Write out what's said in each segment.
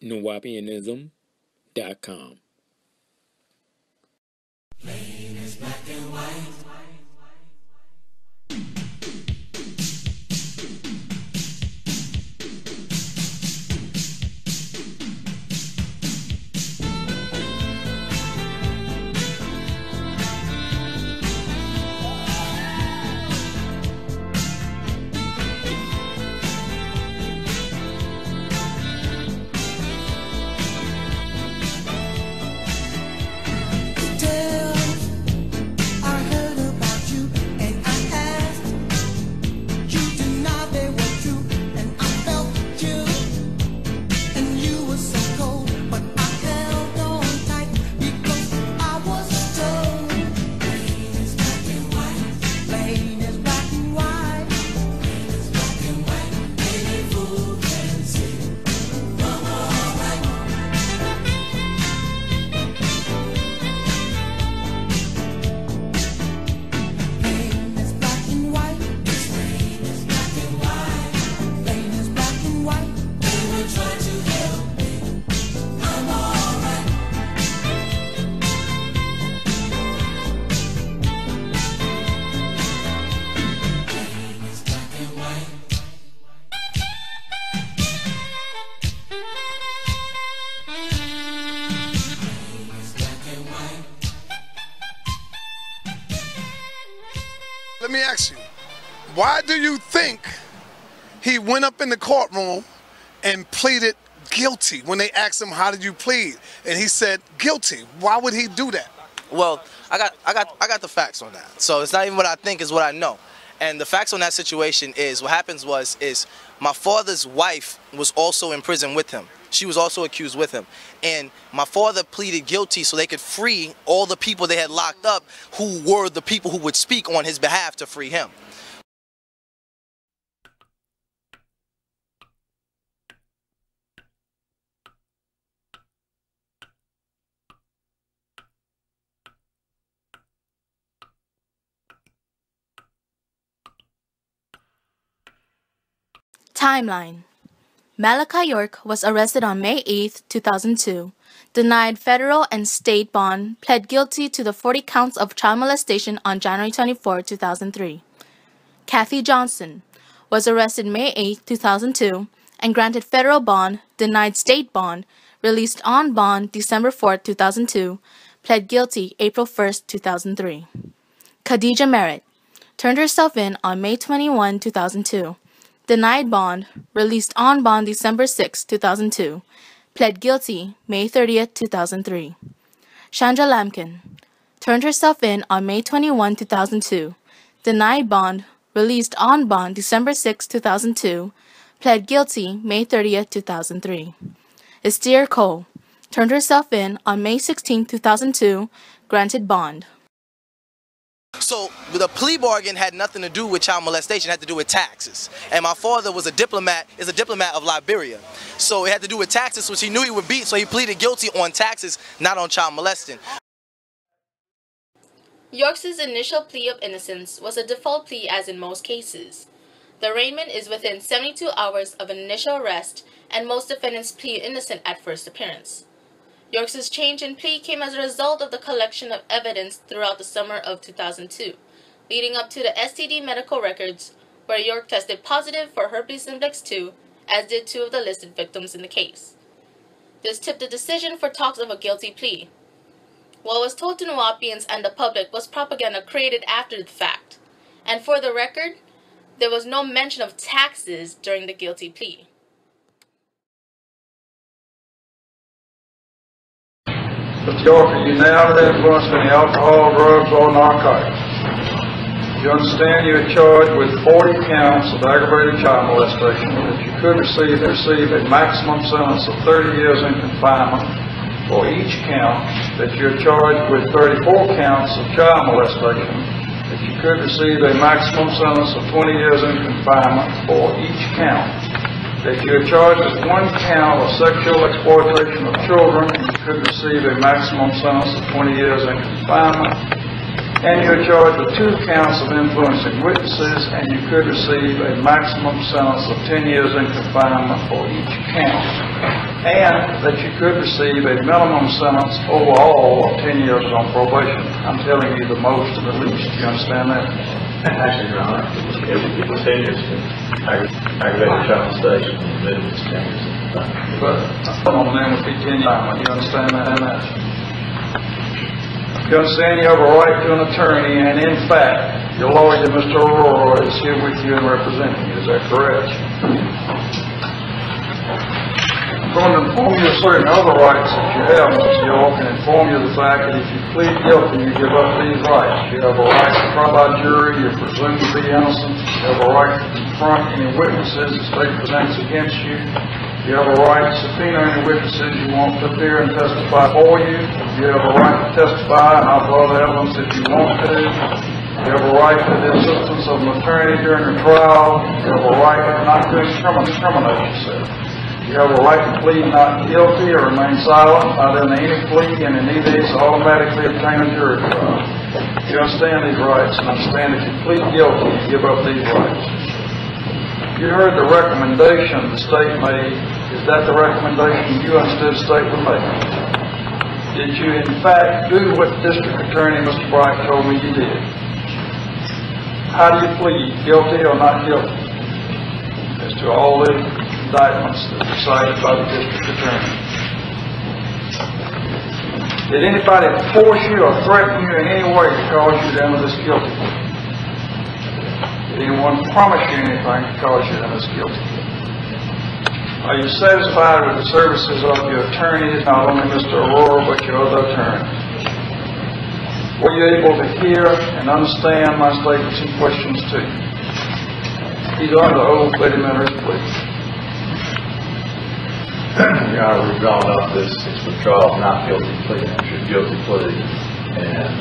WU-NUWAUPianism.com. Plain is black and white. Let me ask you, why do you think he went up in the courtroom and pleaded guilty when they asked him, how did you plead? And he said guilty. Why would he do that? Well, I got the facts on that. So it's not even what I think, it's what I know. And the facts on that situation is, what happens is my father's wife was also in prison with him. She was also accused with him. And my father pleaded guilty so they could free all the people they had locked up who were the people who would speak on his behalf to free him. Timeline. Malachi York was arrested on May 8, 2002, denied federal and state bond, pled guilty to the 40 counts of child molestation on January 24, 2003. Kathy Johnson was arrested May 8, 2002, and granted federal bond, denied state bond, released on bond December 4, 2002, pled guilty April 1, 2003. Khadijah Merritt turned herself in on May 21, 2002. Denied bond, released on bond December 6, 2002, pled guilty May 30, 2003. Chandra Lamkin turned herself in on May 21, 2002, denied bond, released on bond December 6, 2002, pled guilty May 30, 2003. Esther Cole turned herself in on May 16, 2002, granted bond. So the plea bargain had nothing to do with child molestation, it had to do with taxes. And my father was a diplomat of Liberia. So it had to do with taxes, which he knew he would beat, so he pleaded guilty on taxes, not on child molesting. York's initial plea of innocence was a default plea as in most cases. The arraignment is within 72 hours of an initial arrest, and most defendants plead innocent at first appearance. York's change in plea came as a result of the collection of evidence throughout the summer of 2002, leading up to the STD medical records, where York tested positive for herpes simplex 2, as did 2 of the listed victims in the case. This tipped the decision for talks of a guilty plea. What was told to Nuwaupians and the public was propaganda created after the fact, and for the record, there was no mention of taxes during the guilty plea. Mr. York, are you now under the influence of any alcohol, drugs, or narcotics? You understand you are charged with 40 counts of aggravated child molestation, that you could receive a maximum sentence of 30 years in confinement for each count, that you're charged with 34 counts of child molestation, that you could receive a maximum sentence of 20 years in confinement for each count, that you're charged with 1 count of sexual exploitation of children, and you could receive a maximum sentence of 20 years in confinement, and you're charged with 2 counts of influencing witnesses, and you could receive a maximum sentence of 10 years in confinement for each count. and that you could receive a minimum sentence overall of 10 years on probation. I'm telling you the most and the least. Do you understand that? Actually, Your Honor, it was 10 years. Aggravated child molestation, minimum is 10 years. But minimum then would be 10 years. You understand that? You understand you have a right to an attorney, and in fact, your lawyer, Mr. Aurora, is here with you and representing you. Is that correct? I'm going to inform you of certain other rights that you have, Mr. York, and inform you of the fact that if you plead guilty, you give up these rights. You have a right to trial by jury. You're presumed to be innocent. You have a right to confront any witnesses the state presents against you. You have a right to subpoena any witnesses you want to appear and testify for you. You have a right to testify and offer other evidence if you want to. You have a right to the assistance of an attorney during a trial. You have a right not to incriminate yourself. You have a right to plead not guilty or remain silent, not in any plea, and in either case automatically obtain a jury trial. You understand these rights, and understand if you plead guilty, you give up these rights. You heard the recommendation the state made. Is that the recommendation you understood the state would make? Did you, in fact, do what the district attorney, Mr. Bright, told me you did? How do you plead, guilty or not guilty, as to all the indictments that were cited by the district attorney? Did anybody force you or threaten you in any way to cause you to enter this guilty? Did anyone promise you anything to cause you to enter this guilty? Are you satisfied with the services of your attorneys, not only Mr. Aurora, but your other attorneys? Were you able to hear and understand my statements and questions to you? He's under oath, let him enter his plea. Your Honor, we've drawn up this withdrawal of not guilty plea, your guilty plea, and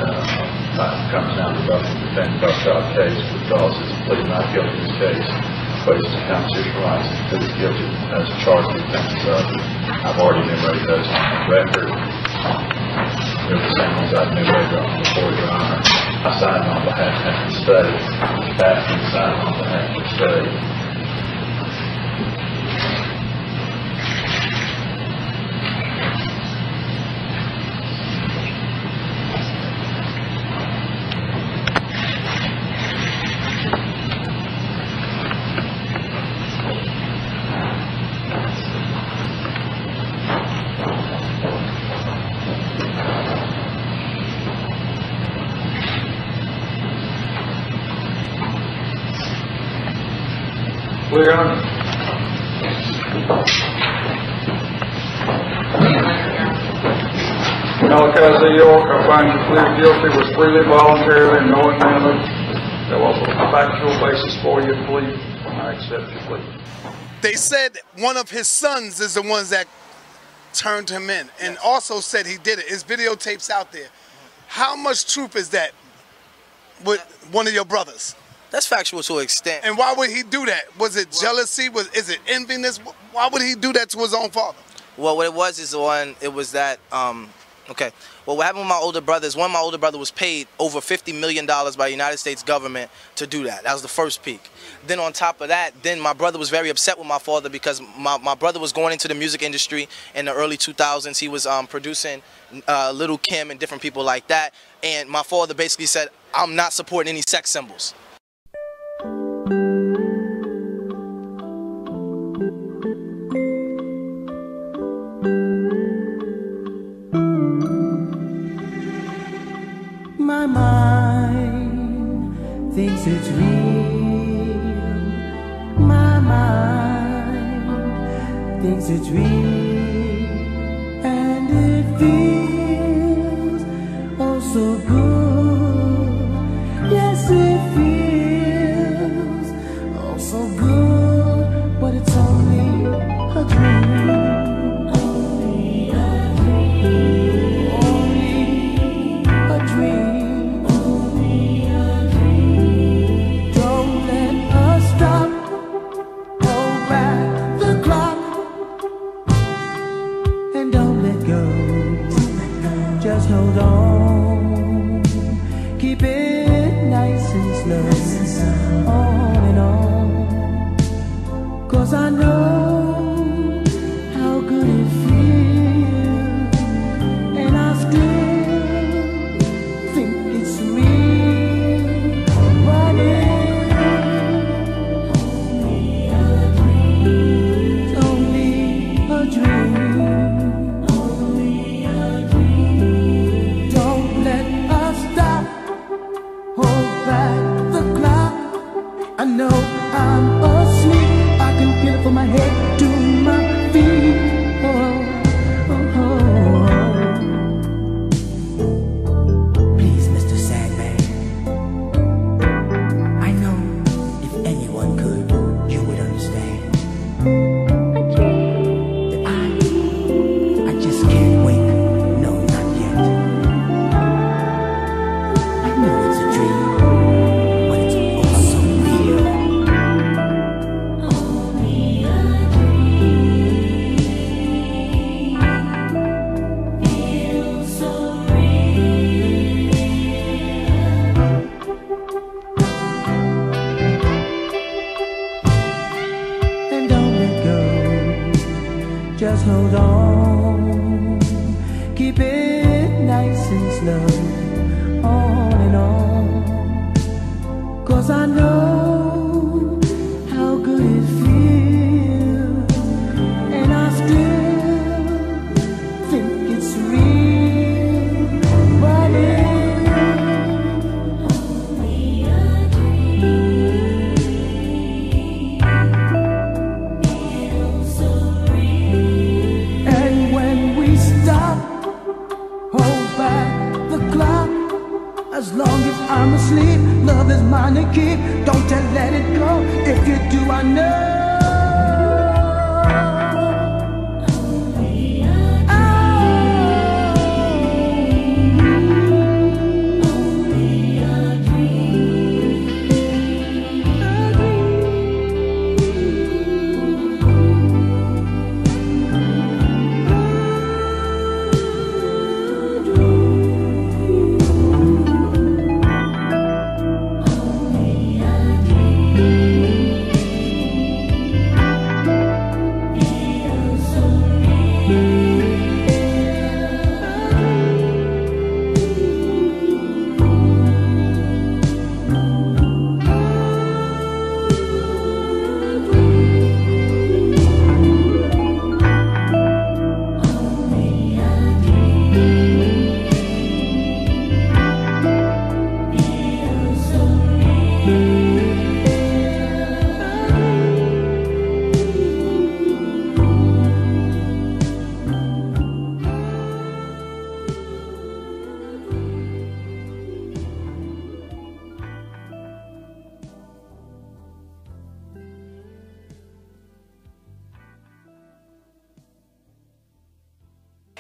comes down to the defendant trial case, withdraws his plea not guilty in this case, equates to constitutional rights to plead guilty as charged with offenses of. I've already enumerated those on the record. They're the same ones I've enumerated on before, Your Honor. I signed on behalf of the state. Baskin signed on behalf of the state. Clear? Malachi York, I find you plead guilty was freely, voluntarily, and knowing manner. There was a factual basis for your plea. I accept your plea. They said one of his sons is the ones that turned him in, and also said he did it. His videotapes out there. How much truth is that with one of your brothers? That's factual to an extent. And why would he do that? Was it jealousy? Is it enviness? Why would he do that to his own father? Well, what it was is that okay. Well, what happened with my older brother is one of my older brother was paid over $50 million by the United States government to do that. That was the first peak. Then on top of that, then my brother was very upset with my father because my brother was going into the music industry in the early 2000s. He was producing Little Kim and different people like that. And my father basically said, I'm not supporting any sex symbols. My mind thinks it's real. My mind thinks it's real. And it feels oh so good. Yes, it feels oh so good. But it's only a dream. Hold on, keep it nice and slow, on and on, 'cause I know how good it feels. Just hold on, keep it nice and slow, on and on. 'Cause I know how good it feels, and I still think it's real, but it's only a dream. Feels so real. And when we stop, hold back the clock. As long as I'm asleep, love is mine to keep. Don't you let it go. If you do, I know.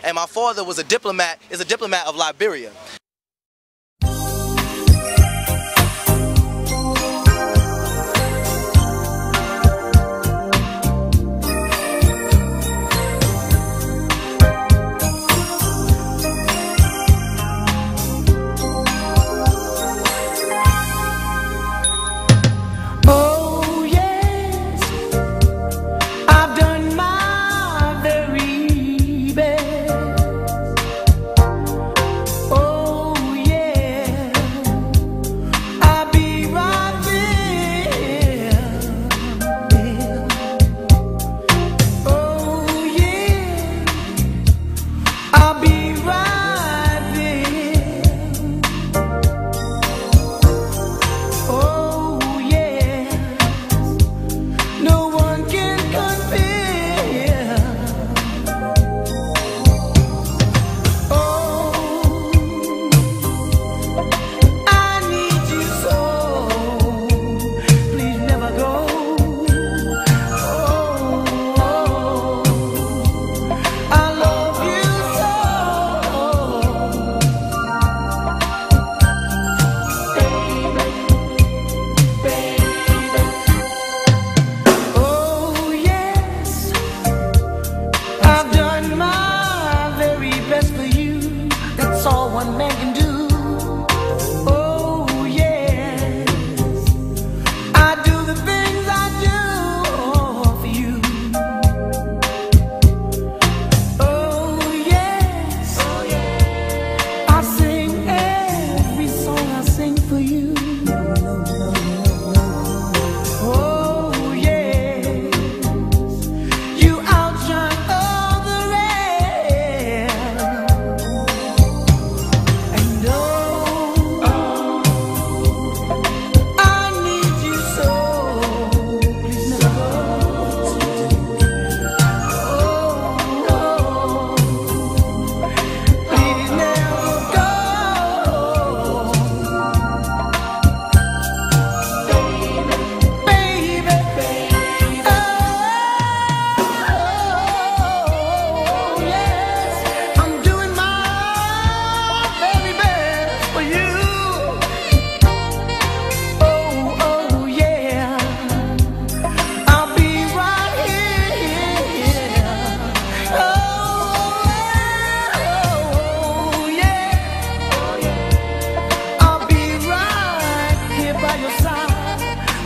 And my father was a diplomat, is a diplomat of Liberia.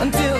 Until